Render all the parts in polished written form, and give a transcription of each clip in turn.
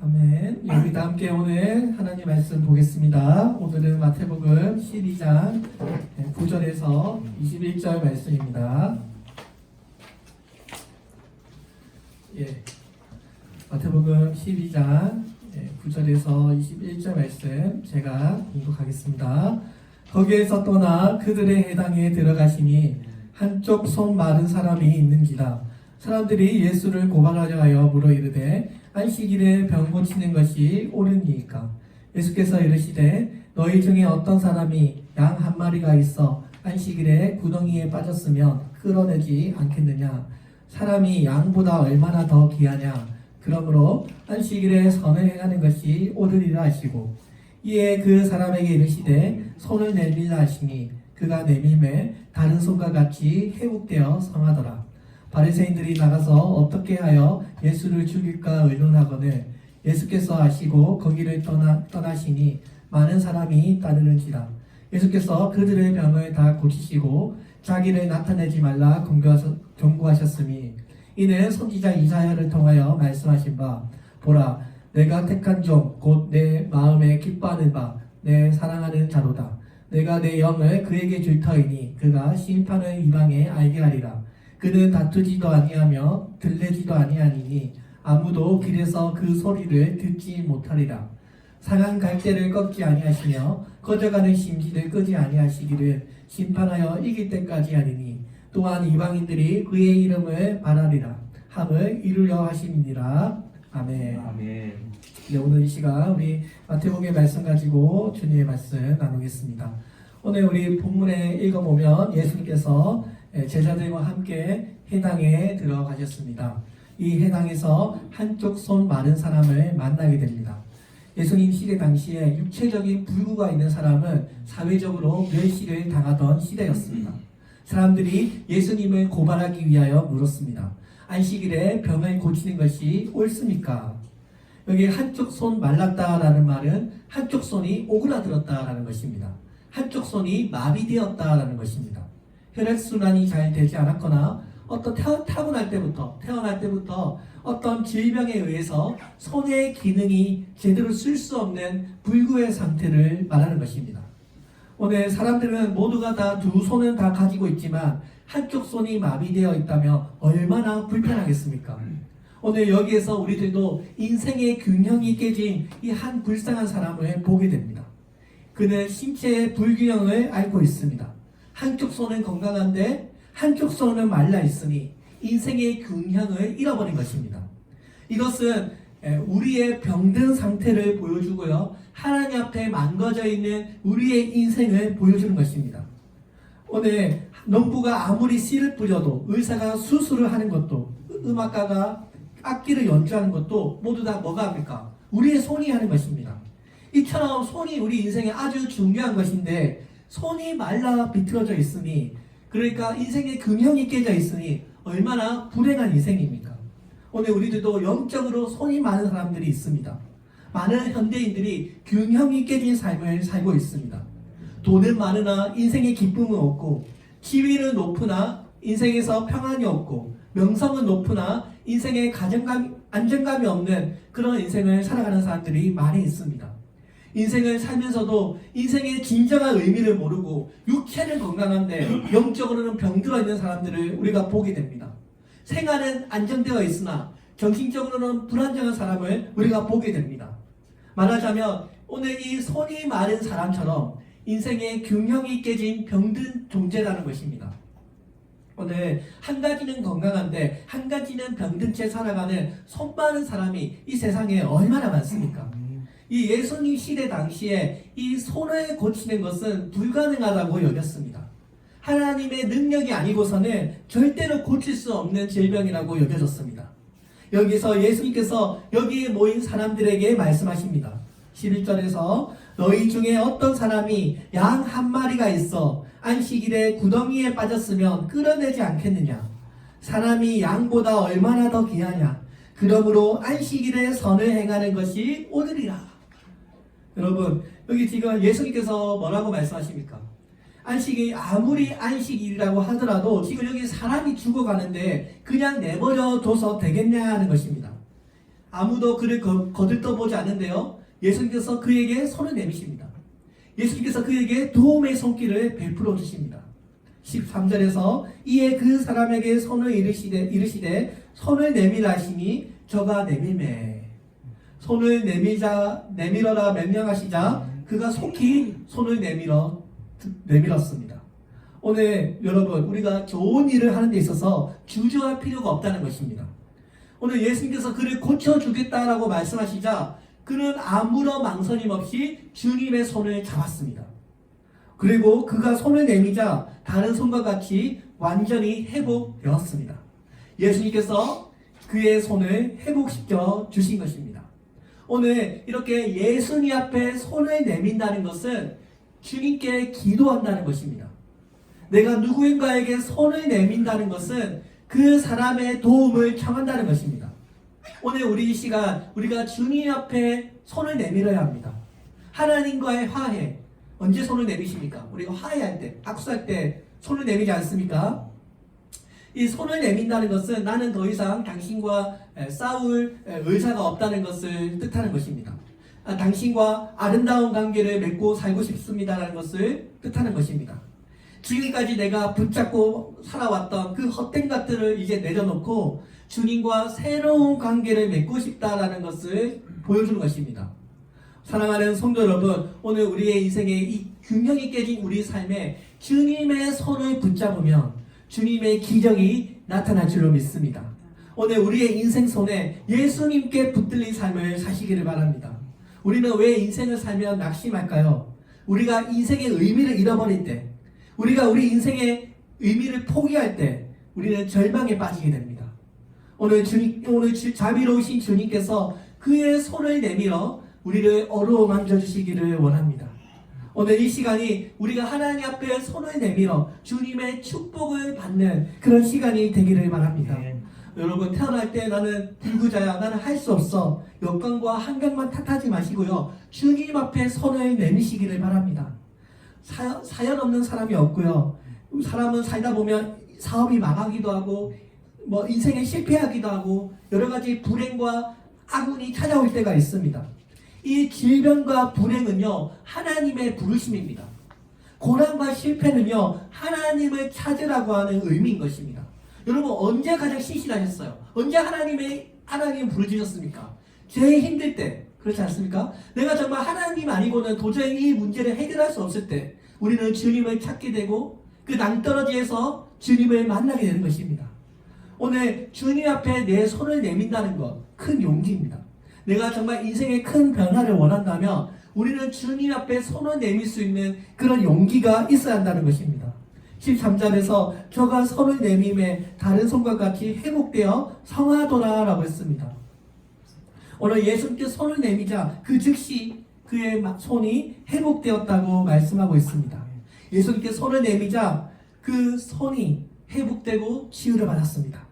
아멘. 우리 다 함께 오늘 하나님 말씀 보겠습니다. 오늘은 마태복음 12장 9절에서 21절 말씀입니다. 마태복음 12장 9절에서 21절 말씀 제가 공독하겠습니다. 거기에서 떠나 그들의 해당에 들어가시니 한쪽 손 마른 사람이 있는지라. 사람들이 예수를 고발하려 하여 물어 이르되 안식일에 병 고치는 것이 옳으니까? 예수께서 이르시되 너희 중에 어떤 사람이 양 한 마리가 있어 안식일에 구덩이에 빠졌으면 끌어내지 않겠느냐? 사람이 양보다 얼마나 더 귀하냐? 그러므로 안식일에 선을 행하는 것이 옳으리라 하시고, 이에 그 사람에게 이르시되 손을 내밀라 하시니 그가 내밀매 다른 손과 같이 회복되어 성하더라. 바리새인들이 나가서 어떻게 하여 예수를 죽일까 의논하거늘 예수께서 아시고 거기를 떠나시니 많은 사람이 따르는지라. 예수께서 그들의 병을 다 고치시고 자기를 나타내지 말라 경고하셨으니, 이는 선지자 이사야를 통하여 말씀하신 바, 보라 내가 택한 종 곧 내 마음에 기뻐하는 바 내 사랑하는 자로다. 내가 내 영을 그에게 줄 터이니 그가 심판을 이방에 알게 하리라. 그는 다투지도 아니하며 들레지도 아니하니니 아무도 길에서 그 소리를 듣지 못하리라. 상한 갈대를 꺾지 아니하시며 꺼져가는 심지를 끄지 아니하시기를 심판하여 이길 때까지 하리니, 또한 이방인들이 그의 이름을 말하리라 함을 이루려 하심이니라. 아멘. 아멘. 네, 오늘 이 시간 우리 마태복음의 말씀 가지고 주님의 말씀 나누겠습니다. 오늘 우리 본문에 읽어보면 예수님께서 제자들과 함께 해당에 들어가셨습니다. 이 해당에서 한쪽 손 마른 사람을 만나게 됩니다. 예수님 시대 당시에 육체적인 불구가 있는 사람은 사회적으로 멸시를 당하던 시대였습니다. 사람들이 예수님을 고발하기 위하여 물었습니다. 안식일에 병을 고치는 것이 옳습니까? 여기 한쪽 손 말랐다라는 말은 한쪽 손이 오그라들었다라는 것입니다. 한쪽 손이 마비되었다라는 것입니다. 혈액순환이 잘 되지 않았거나 어떤 태어날 때부터 어떤 질병에 의해서 손의 기능이 제대로 쓸 수 없는 불구의 상태를 말하는 것입니다. 오늘 사람들은 모두가 다 두 손은 다 가지고 있지만 한쪽 손이 마비되어 있다면 얼마나 불편하겠습니까? 오늘 여기에서 우리들도 인생의 균형이 깨진 이 한 불쌍한 사람을 보게 됩니다. 그는 신체의 불균형을 앓고 있습니다. 한쪽 손은 건강한데 한쪽 손은 말라 있으니 인생의 균형을 잃어버린 것입니다. 이것은 우리의 병든 상태를 보여주고요, 하나님 앞에 망가져 있는 우리의 인생을 보여주는 것입니다. 오늘 농부가 아무리 씨를 뿌려도, 의사가 수술을 하는 것도, 음악가가 악기를 연주하는 것도 모두 다 뭐가 합니까? 우리의 손이 하는 것입니다. 이처럼 손이 우리 인생에 아주 중요한 것인데 손이 말라 비틀어져 있으니, 그러니까 인생의 균형이 깨져 있으니 얼마나 불행한 인생입니까? 오늘 우리들도 영적으로 손이 많은 사람들이 있습니다. 많은 현대인들이 균형이 깨진 삶을 살고 있습니다. 돈은 많으나 인생의 기쁨은 없고, 지위는 높으나 인생에서 평안이 없고, 명성은 높으나 인생에 안정감이 없는 그런 인생을 살아가는 사람들이 많이 있습니다. 인생을 살면서도 인생의 진정한 의미를 모르고 육체는 건강한데 영적으로는 병들어 있는 사람들을 우리가 보게 됩니다. 생활은 안정되어 있으나 정신적으로는 불안정한 사람을 우리가 보게 됩니다. 말하자면 오늘 이 손이 마른 사람처럼 인생의 균형이 깨진 병든 존재라는 것입니다. 오늘 한 가지는 건강한데 한 가지는 병든 채 살아가는 손 마른 사람이 이 세상에 얼마나 많습니까? 이 예수님 시대 당시에 이 손을 고치는 것은 불가능하다고 여겼습니다. 하나님의 능력이 아니고서는 절대로 고칠 수 없는 질병이라고 여겨졌습니다. 여기서 예수님께서 여기에 모인 사람들에게 말씀하십니다. 11절에서 너희 중에 어떤 사람이 양 한 마리가 있어 안식일에 구덩이에 빠졌으면 끌어내지 않겠느냐? 사람이 양보다 얼마나 더 귀하냐? 그러므로 안식일에 선을 행하는 것이 옳으리라. 여러분, 여기 지금 예수님께서 뭐라고 말씀하십니까? 안식이 아무리 안식일이라고 하더라도 지금 여기 사람이 죽어가는데 그냥 내버려 둬서 되겠냐 하는 것입니다. 아무도 그를 거들떠보지 않는데요. 예수님께서 그에게 손을 내미십니다. 예수님께서 그에게 도움의 손길을 베풀어 주십니다. 13절에서 이에 그 사람에게 손을 이르시되 손을 내밀라 하시니 저가 내밀매. 손을 내밀어라 명령하시자 그가 속히 손을 내밀었습니다. 오늘 여러분, 우리가 좋은 일을 하는 데 있어서 주저할 필요가 없다는 것입니다. 오늘 예수님께서 그를 고쳐주겠다라고 말씀하시자 그는 아무런 망설임 없이 주님의 손을 잡았습니다. 그리고 그가 손을 내미자 다른 손과 같이 완전히 회복되었습니다. 예수님께서 그의 손을 회복시켜 주신 것입니다. 오늘 이렇게 예수님 앞에 손을 내민다는 것은 주님께 기도한다는 것입니다. 내가 누구인가에게 손을 내민다는 것은 그 사람의 도움을 청한다는 것입니다. 오늘 우리 이 시간 우리가 주님 앞에 손을 내밀어야 합니다. 하나님과의 화해. 언제 손을 내미십니까? 우리가 화해할 때, 악수할 때 손을 내미지 않습니까? 이 손을 내민다는 것은 나는 더 이상 당신과 싸울 의사가 없다는 것을 뜻하는 것입니다. 당신과 아름다운 관계를 맺고 살고 싶습니다라는 것을 뜻하는 것입니다. 지금까지 내가 붙잡고 살아왔던 그 헛된 것들을 이제 내려놓고 주님과 새로운 관계를 맺고 싶다라는 것을 보여주는 것입니다. 사랑하는 성도 여러분, 오늘 우리의 인생에 이 균형이 깨진 우리 삶에 주님의 손을 붙잡으면 주님의 기적이 나타날 줄로 믿습니다. 오늘 우리의 인생 손에 예수님께 붙들린 삶을 사시기를 바랍니다. 우리는 왜 인생을 살면 낙심할까요? 우리가 인생의 의미를 잃어버릴 때, 우리가 우리 인생의 의미를 포기할 때 우리는 절망에 빠지게 됩니다. 오늘 자비로우신 주님께서 그의 손을 내밀어 우리를 어루만져 주시기를 원합니다. 오늘 이 시간이 우리가 하나님 앞에 손을 내밀어 주님의 축복을 받는 그런 시간이 되기를 바랍니다. 여러분, 태어날 때 나는 불구자야, 나는 할 수 없어, 여건과 환경만 탓하지 마시고요, 주님 앞에 손을 내미시기를 바랍니다. 사연 없는 사람이 없고요. 사람은 살다 보면 사업이 망하기도 하고 인생에 실패하기도 하고 여러 가지 불행과 악운이 찾아올 때가 있습니다. 이 질병과 불행은요, 하나님의 부르심입니다. 고난과 실패는요, 하나님을 찾으라고 하는 의미인 것입니다. 여러분, 언제 가장 신실하셨어요? 언제 하나님 부르짖었습니까? 제일 힘들 때, 그렇지 않습니까? 내가 정말 하나님 아니고는 도저히 이 문제를 해결할 수 없을 때 우리는 주님을 찾게 되고 그 낭떠러지에서 주님을 만나게 되는 것입니다. 오늘 주님 앞에 내 손을 내민다는 것, 큰 용기입니다. 내가 정말 인생의 큰 변화를 원한다면 우리는 주님 앞에 손을 내밀 수 있는 그런 용기가 있어야 한다는 것입니다. 13절에서 저가 손을 내밈에 다른 손과 같이 회복되어 성하더라 라고 했습니다. 오늘 예수님께 손을 내미자 그 즉시 그의 손이 회복되었다고 말씀하고 있습니다. 예수님께 손을 내미자 그 손이 회복되고 치유를 받았습니다.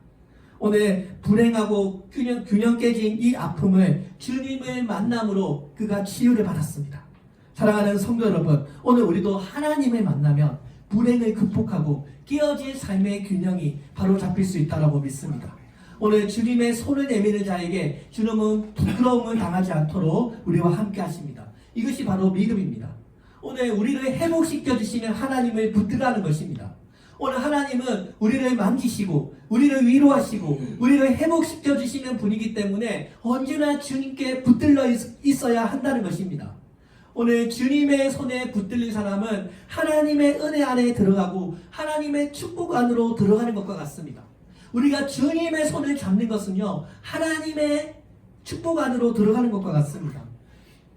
오늘 불행하고 균형 깨진 이 아픔을 주님의 만남으로 그가 치유를 받았습니다. 사랑하는 성도 여러분, 오늘 우리도 하나님을 만나면 불행을 극복하고 깨어진 삶의 균형이 바로 잡힐 수 있다고 믿습니다. 오늘 주님의 손을 내미는 자에게 주님은 부끄러움을 당하지 않도록 우리와 함께 하십니다. 이것이 바로 믿음입니다. 오늘 우리를 회복시켜 주시는 하나님을 붙들라는 것입니다. 오늘 하나님은 우리를 만지시고 우리를 위로하시고 우리를 회복시켜 주시는 분이기 때문에 언제나 주님께 붙들려 있어야 한다는 것입니다. 오늘 주님의 손에 붙들린 사람은 하나님의 은혜 안에 들어가고 하나님의 축복 안으로 들어가는 것과 같습니다. 우리가 주님의 손을 잡는 것은요, 하나님의 축복 안으로 들어가는 것과 같습니다.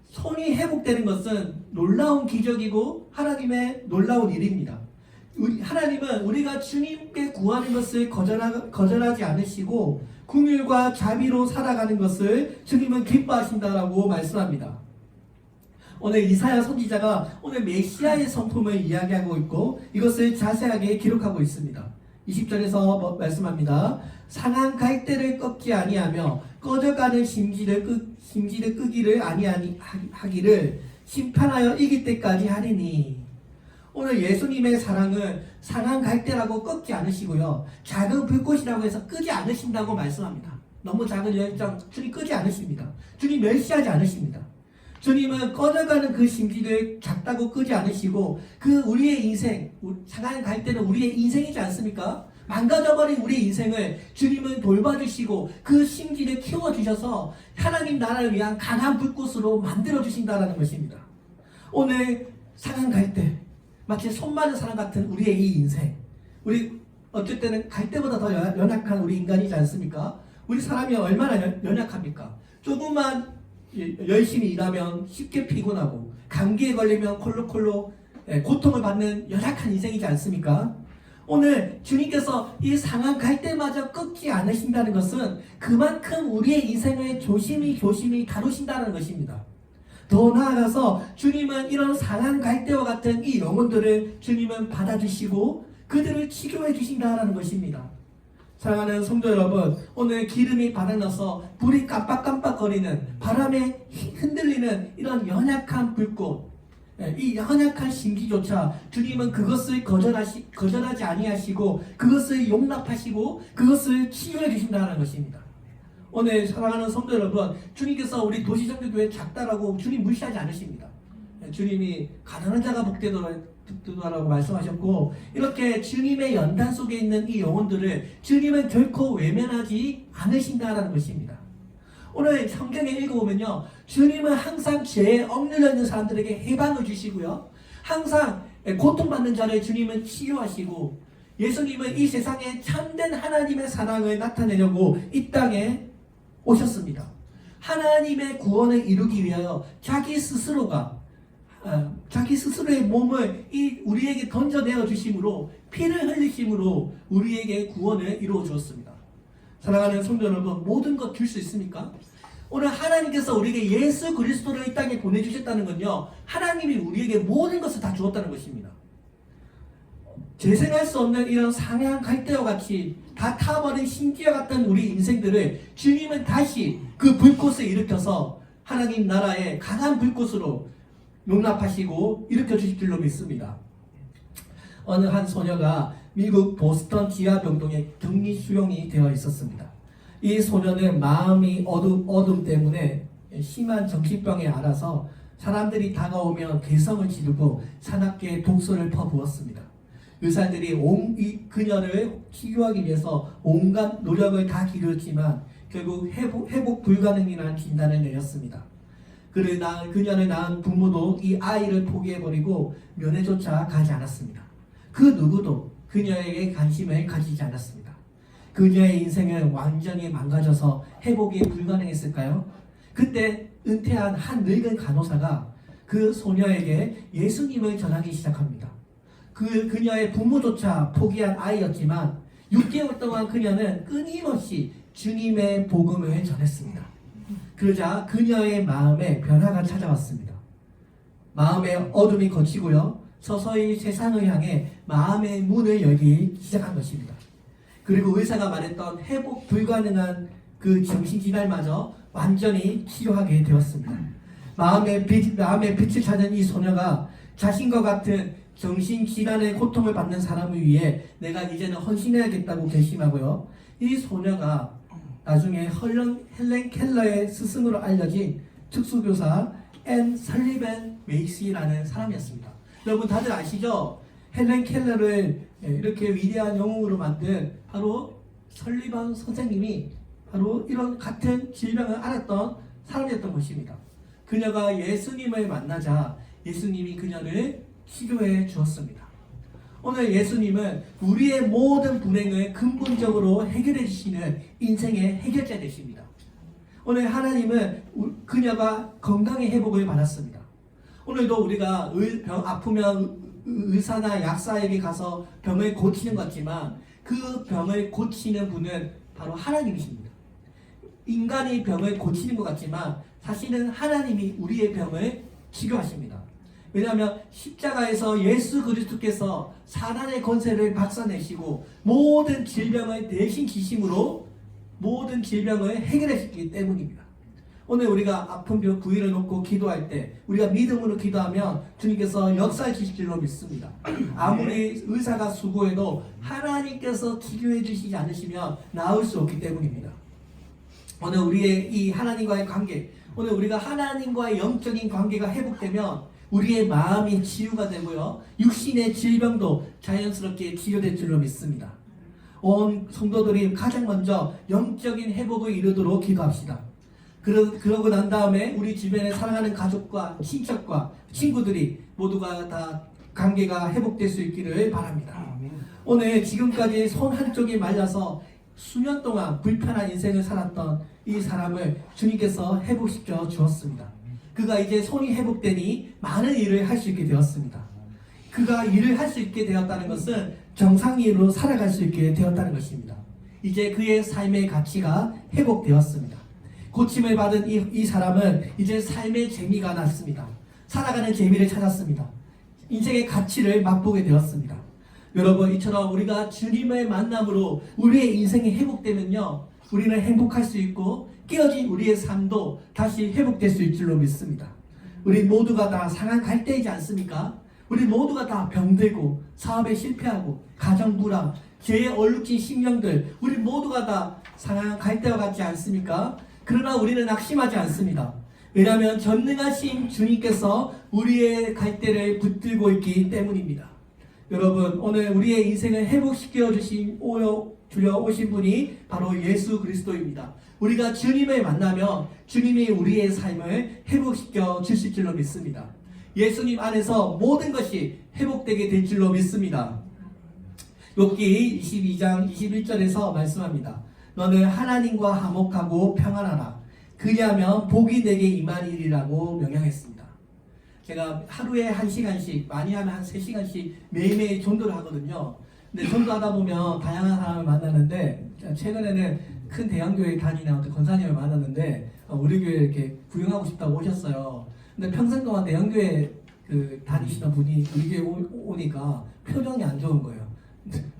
손이 회복되는 것은 놀라운 기적이고 하나님의 놀라운 일입니다. 하나님은 우리가 주님께 구하는 것을 거절하지 않으시고 긍휼과 자비로 살아가는 것을 주님은 기뻐하신다라고 말씀합니다. 오늘 이사야 선지자가 오늘 메시아의 성품을 이야기하고 있고 이것을 자세하게 기록하고 있습니다. 20절에서 말씀합니다. 상한 갈대를 꺾지 아니하며 꺼져가는 심지를 끄기를 아니하기를 심판하여 이길 때까지 하리니. 오늘 예수님의 사랑은 상한 갈대라고 꺾지 않으시고요, 작은 불꽃이라고 해서 끄지 않으신다고 말씀합니다. 너무 작은 열정 주님 끄지 않으십니다. 주님 멸시하지 않으십니다. 주님은 꺼져가는 그 심지를 작다고 끄지 않으시고 그 우리의 인생, 상하에 갈 때는 우리의 인생이지 않습니까? 망가져버린 우리의 인생을 주님은 돌봐주시고 그 심지를 키워주셔서 하나님 나라를 위한 강한 불꽃으로 만들어주신다는 것입니다. 오늘 상한 갈 때 마치 손 많은 사람 같은 우리의 이 인생, 우리 어쩔 때는 갈 때보다 더 연약한 우리 인간이지 않습니까? 우리 사람이 얼마나 연약합니까? 조금만 열심히 일하면 쉽게 피곤하고 감기에 걸리면 콜록콜록 고통을 받는 연약한 인생이지 않습니까? 오늘 주님께서 이 상한 갈 때마저 꺾지 않으신다는 것은 그만큼 우리의 인생을 조심히 다루신다는 것입니다. 더 나아가서 주님은 이런 상한 갈 때와 같은 이 영혼들을 주님은 받아주시고 그들을 치료해 주신다는 것입니다. 사랑하는 성도 여러분, 오늘 기름이 바닥나서 불이 깜빡깜빡거리는 바람에 흔들리는 이런 연약한 불꽃, 이 연약한 심기조차 주님은 그것을 거절하지 아니하시고 그것을 용납하시고 그것을 치유해 주신다는 것입니다. 오늘 사랑하는 성도 여러분, 주님께서 우리 도시정교교회 작다라고 주님 무시하지 않으십니다. 주님이 가난한 자가 복되도라고 말씀하셨고, 이렇게 주님의 연단 속에 있는 이 영혼들을 주님은 결코 외면하지 않으신다는 것입니다. 오늘 성경에 읽어보면요, 주님은 항상 죄에 억눌려 있는 사람들에게 해방을 주시고요, 항상 고통받는 자를 주님은 치유하시고, 예수님은 이 세상에 참된 하나님의 사랑을 나타내려고 이 땅에 오셨습니다. 하나님의 구원을 이루기 위하여 자기 스스로의 몸을 우리에게 던져내어 주심으로, 피를 흘리심으로 우리에게 구원을 이루어 주었습니다. 사랑하는 성도 여러분, 모든 것 줄 수 있습니까? 오늘 하나님께서 우리에게 예수 그리스도를 이 땅에 보내주셨다는 건요, 하나님이 우리에게 모든 것을 다 주었다는 것입니다. 재생할 수 없는 이런 상한 갈대와 같이 다 타버린 신기와 같은 우리 인생들을 주님은 다시 그 불꽃을 일으켜서 하나님 나라의 강한 불꽃으로 용납하시고 일으켜 주실 줄로 믿습니다. 어느 한 소녀가 미국 보스턴 지하병동에 격리 수용이 되어 있었습니다. 이 소녀는 마음이 어둠 때문에 심한 정신병에 앓아서 사람들이 다가오면 괴성을 지르고 사납게 독소를 퍼부었습니다. 의사들이 그녀를 치유하기 위해서 온갖 노력을 다 기울였지만 결국 회복 불가능이라는 진단을 내렸습니다. 그녀를 낳은 부모도 이 아이를 포기해버리고 면회조차 가지 않았습니다. 그 누구도 그녀에게 관심을 가지지 않았습니다. 그녀의 인생은 완전히 망가져서 회복이 불가능했을까요? 그때 은퇴한 한 늙은 간호사가 그 소녀에게 예수님을 전하기 시작합니다. 그녀의 부모조차 포기한 아이였지만 6개월 동안 그녀는 끊임없이 주님의 복음을 전했습니다. 그러자 그녀의 마음에 변화가 찾아왔습니다. 마음의 어둠이 걷히고요, 서서히 세상을 향해 마음의 문을 열기 시작한 것입니다. 그리고 의사가 말했던 회복 불가능한 그 정신질환마저 완전히 치료하게 되었습니다. 마음의 빛을 찾은 이 소녀가 자신과 같은 정신질환의 고통을 받는 사람을 위해 내가 이제는 헌신해야겠다고 결심하고요, 이 소녀가 나중에 헬렌 켈러의 스승으로 알려진 특수교사 앤 설리반 메이시라는 사람이었습니다. 여러분 다들 아시죠? 헬렌 켈러를 이렇게 위대한 영웅으로 만든 바로 설리반 선생님이 바로 이런 같은 질병을 앓았던 사람이었던 것입니다. 그녀가 예수님을 만나자 예수님이 그녀를 치료해 주었습니다. 오늘 예수님은 우리의 모든 불행을 근본적으로 해결해 주시는 인생의 해결자 되십니다. 오늘 하나님은 그녀가 건강의 회복을 받았습니다. 오늘도 우리가 병 아프면 의사나 약사에게 가서 병을 고치는 것 같지만 그 병을 고치는 분은 바로 하나님이십니다. 인간이 병을 고치는 것 같지만 사실은 하나님이 우리의 병을 치료하십니다. 왜냐하면 십자가에서 예수 그리스도께서 사단의 권세를 박살내시고 모든 질병을 대신 지심으로 모든 질병을 해결하셨기 때문입니다. 오늘 우리가 아픈 부위를 놓고 기도할 때 우리가 믿음으로 기도하면 주님께서 역사해 주실 줄로 믿습니다. 아무리 의사가 수고해도 하나님께서 치료해 주시지 않으시면 나을 수 없기 때문입니다. 오늘 우리의 이 하나님과의 관계, 오늘 우리가 하나님과의 영적인 관계가 회복되면 우리의 마음이 치유가 되고요, 육신의 질병도 자연스럽게 치유될 줄로 믿습니다. 온 성도들이 가장 먼저 영적인 회복을 이루도록 기도합시다. 그러고 난 다음에 우리 주변에 사랑하는 가족과 친척과 친구들이 모두가 다 관계가 회복될 수 있기를 바랍니다. 오늘 지금까지 손 한쪽이 말라서 수년 동안 불편한 인생을 살았던 이 사람을 주님께서 회복시켜 주었습니다. 그가 이제 손이 회복되니 많은 일을 할 수 있게 되었습니다. 그가 일을 할 수 있게 되었다는 것은 정상인으로 살아갈 수 있게 되었다는 것입니다. 이제 그의 삶의 가치가 회복되었습니다. 고침을 받은 이 사람은 이제 삶의 재미가 났습니다. 살아가는 재미를 찾았습니다. 인생의 가치를 맛보게 되었습니다. 여러분, 이처럼 우리가 주님의 만남으로 우리의 인생이 회복되면요, 우리는 행복할 수 있고 깨어진 우리의 삶도 다시 회복될 수 있을 줄로 믿습니다. 우리 모두가 다 상한 갈대이지 않습니까? 우리 모두가 다 병들고 사업에 실패하고 가정 불황, 죄에 얼룩진 심령들, 우리 모두가 다 상한 갈대와 같지 않습니까? 그러나 우리는 낙심하지 않습니다. 왜냐하면 전능하신 주님께서 우리의 갈대를 붙들고 있기 때문입니다. 여러분, 오늘 우리의 인생을 회복시켜 주려 오신 분이 바로 예수 그리스도입니다. 우리가 주님을 만나면 주님이 우리의 삶을 회복시켜 주실 줄로 믿습니다. 예수님 안에서 모든 것이 회복되게 될 줄로 믿습니다. 욥기 22장 21절에서 말씀합니다. 너는 하나님과 화목하고 평안하라. 그리하면 복이 내게 임하리라고 명령했습니다. 제가 하루에 1시간씩, 많이 하면 한 3시간씩 매일매일 전도를 하거든요. 근데 전도하다 보면 다양한 사람을 만나는데, 최근에는 큰 대형교회 다니는 어떤 권사님을 만났는데 우리 교회 이렇게 구경하고 싶다고 오셨어요. 근데 평생 동안 대형교회 다니시던 분이 우리 교회 오니까 표정이 안 좋은 거예요.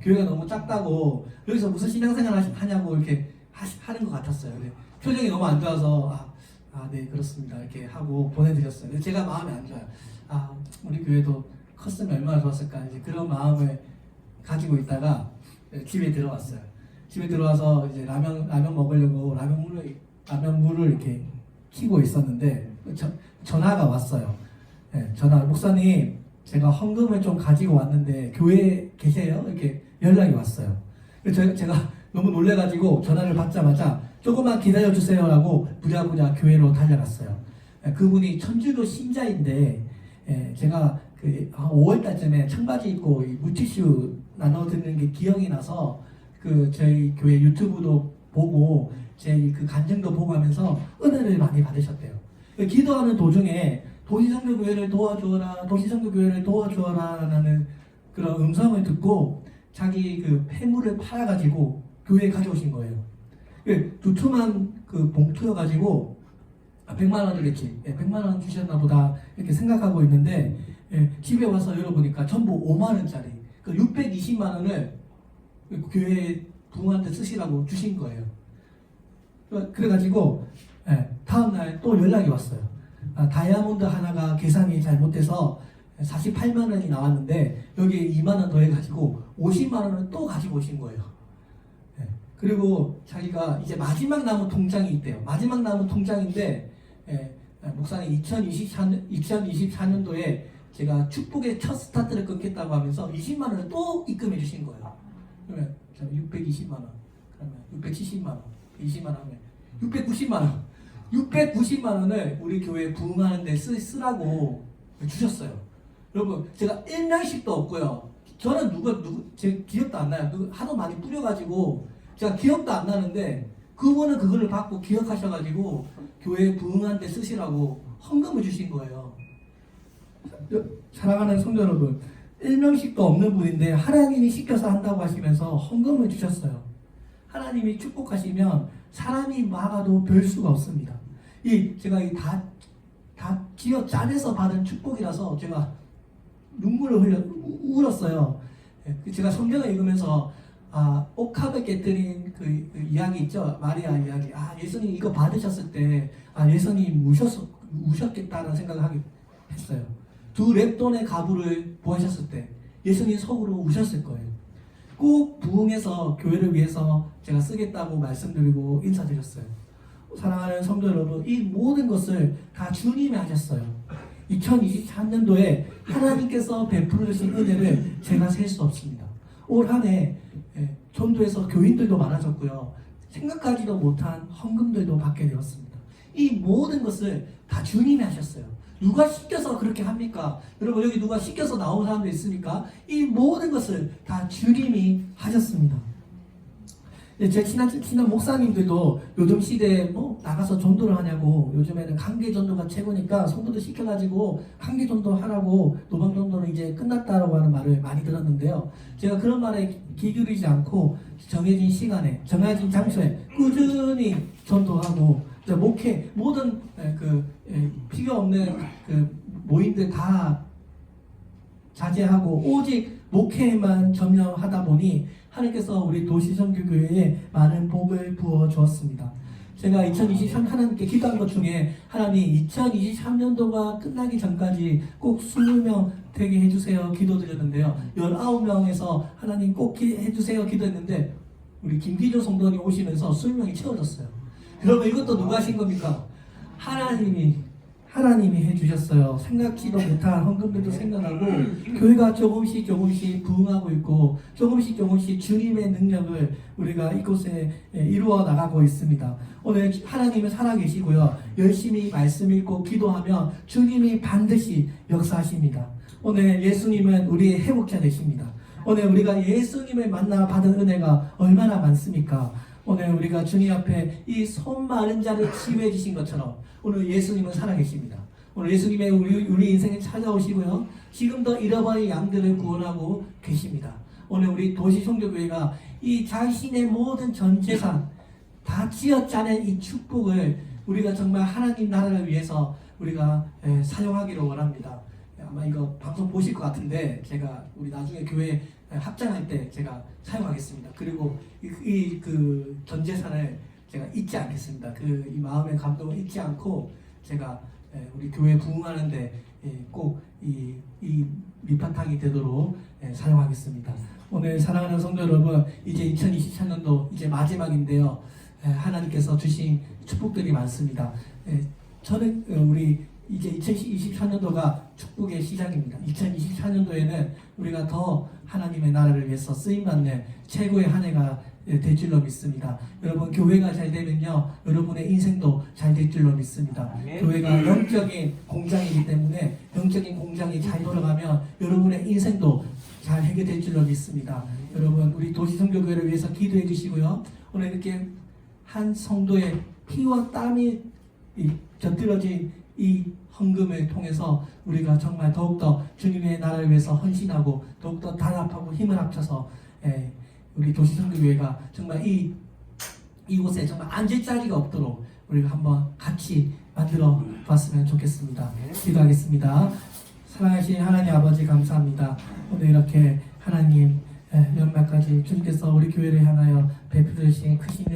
교회가 너무 작다고 여기서 무슨 신앙생활 하냐고 이렇게 하는 것 같았어요. 근데 표정이 너무 안 좋아서 네, 그렇습니다 이렇게 하고 보내드렸어요. 근데 제가 마음이 안 좋아요. 우리 교회도 컸으면 얼마나 좋았을까, 이제 그런 마음을 가지고 있다가 집에 들어왔어요. 집에 들어와서 이제 라면 먹으려고 라면 물을 이렇게 켜고 있었는데 전화가 왔어요. 네, 목사님, 제가 헌금을 좀 가지고 왔는데 교회에 계세요? 이렇게 연락이 왔어요. 제가 너무 놀래가지고 전화를 받자마자 조금만 기다려주세요라고 부랴부랴 교회로 달려갔어요. 그분이 천주교 신자인데, 제가 한 5월달쯤에 청바지 입고 물티슈 나눠 드리는 게 기억이 나서 저희 교회 유튜브도 보고 제 간증도 보고 하면서 은혜를 많이 받으셨대요. 기도하는 도중에 도시선교교회를 도와주어라 라는 그런 음성을 듣고 자기 폐물을 팔아가지고 교회에 가져오신 거예요. 두툼한 봉투여가지고 100만 원이겠지, 100만 원 주셨나 보다 이렇게 생각하고 있는데, 집에 와서 열어보니까 전부 5만 원짜리 620만 원을 교회 부흥한테 쓰시라고 주신 거예요. 그래가지고 다음날 또 연락이 왔어요. 다이아몬드 하나가 계산이 잘못돼서 48만 원이 나왔는데 여기에 2만 원 더해가지고 50만 원을 또 가지고 오신 거예요. 그리고 자기가 이제 마지막 남은 통장이 있대요. 마지막 남은 통장인데, 목사님 2024년도에 제가 축복의 첫 스타트를 끊겠다고 하면서 20만 원을 또 입금해 주신 거예요. 그러면 620만 원, 그러면 670만 원, 20만 원 하면 690만 원. 690만 원을 우리 교회 부흥하는 데 쓰라고 주셨어요. 여러분, 제가 1명씩도 없고요. 저는 제 기억도 안 나요. 하도 많이 뿌려가지고 제가 기억도 안 나는데, 그분은 그거를 받고 기억하셔가지고 교회 부흥하는 데 쓰시라고 헌금을 주신 거예요. 사랑하는 성도 여러분, 1명씩도 없는 분인데 하나님이 시켜서 한다고 하시면서 헌금을 주셨어요. 하나님이 축복하시면 사람이 막아도 별 수가 없습니다. 제가 다 쥐어 짜내서 받은 축복이라서 제가 눈물을 울었어요. 제가 성경을 읽으면서 옥합을 깨뜨린 그 이야기 있죠, 마리아 이야기. 예수님 이거 받으셨을 때 예수님 우셨겠다는 생각을 하게 했어요. 2렙돈의 가부를 보하셨을 때 예수님 속으로 우셨을 거예요. 꼭 부흥해서 교회를 위해서 제가 쓰겠다고 말씀드리고 인사드렸어요. 사랑하는 성도 여러분, 이 모든 것을 다 주님이 하셨어요. 2023년도에 하나님께서 베풀어 주신 은혜를 제가 셀 수 없습니다. 올 한 해 전도에서 교인들도 많아졌고요. 생각하지도 못한 헌금들도 받게 되었습니다. 이 모든 것을 다 주님이 하셨어요. 누가 시켜서 그렇게 합니까? 여러분, 여기 누가 시켜서 나온 사람도 있습니까? 이 모든 것을 다 주님이 하셨습니다. 제 친한 목사님들도 요즘 시대에 뭐 나가서 전도를 하냐고, 요즘에는 강계 전도가 최고니까 성도들 시켜가지고 강계 전도 하라고, 노방 전도는 이제 끝났다라고 하는 말을 많이 들었는데요. 제가 그런 말에 귀 기울이지 않고 정해진 시간에, 정해진 장소에 꾸준히 전도하고, 목회, 모든 필요 없는 모임들 다 자제하고 오직 목회에만 전념하다 보니 하나님께서 우리 도시선교교회에 많은 복을 부어 주었습니다. 제가 2023 하나님께 기도한 것 중에, 하나님 2023년도가 끝나기 전까지 꼭 20명 되게 해주세요 기도드렸는데요. 19명에서 하나님 꼭 해주세요 기도했는데, 우리 김기조 성도님 오시면서 20명이 채워졌어요. 여러분, 이것도 누가 하신 겁니까? 하나님이 해주셨어요. 생각지도 못한 헌금들도 생겨나고, 교회가 조금씩 부흥하고 있고, 조금씩 주님의 능력을 우리가 이곳에 이루어 나가고 있습니다. 오늘 하나님은 살아계시고요. 열심히 말씀 읽고 기도하면 주님이 반드시 역사하십니다. 오늘 예수님은 우리의 회복자 되십니다. 오늘 우리가 예수님을 만나 받은 은혜가 얼마나 많습니까? 오늘 우리가 주님 앞에 이 손 마른 자를 치유해 주신 것처럼 오늘 예수님은 살아계십니다. 오늘 예수님의 우리 인생에 찾아오시고요. 지금도 잃어버린 양들을 구원하고 계십니다. 오늘 우리 도시성교교회가 이 자신의 모든 전 재산 다 쥐어짜낸 이 축복을 우리가 정말 하나님 나라를 위해서 우리가 사용하기를 원합니다. 아마 이거 방송 보실 것 같은데, 제가 우리 나중에 교회 합장할 때 제가 사용하겠습니다. 그리고 이 전 재산을 제가 잊지 않겠습니다. 이 마음의 감동을 잊지 않고 제가 우리 교회 부흥하는데 꼭 이 밑바탕이 되도록 사용하겠습니다. 오늘 사랑하는 성도 여러분, 이제 2023년도 이제 마지막인데요. 하나님께서 주신 축복들이 많습니다. 저는 우리 이제 2024년도가 축복의 시작입니다. 2024년도에는 우리가 더 하나님의 나라를 위해서 쓰임받는 최고의 한 해가 될 줄로 믿습니다. 여러분, 교회가 잘 되면요, 여러분의 인생도 잘 될 줄로 믿습니다. 교회가 영적인 공장이기 때문에 영적인 공장이 잘 돌아가면 여러분의 인생도 잘 해결될 줄로 믿습니다. 여러분, 우리 도시성교교회를 위해서 기도해 주시고요. 오늘 이렇게 한 성도의 피와 땀이 곁들여진 이 헌금을 통해서 우리가 정말 더욱더 주님의 나라를 위해서 헌신하고 더욱더 단합하고 힘을 합쳐서 우리 도시성교교회가 정말 이곳에 정말 앉을 자리가 없도록 우리가 한번 같이 만들어 봤으면 좋겠습니다. 기도하겠습니다. 사랑하신 하나님 아버지, 감사합니다. 오늘 이렇게 하나님 연말까지 주님께서 우리 교회를 향하여 베풀어 주신 크신 은혜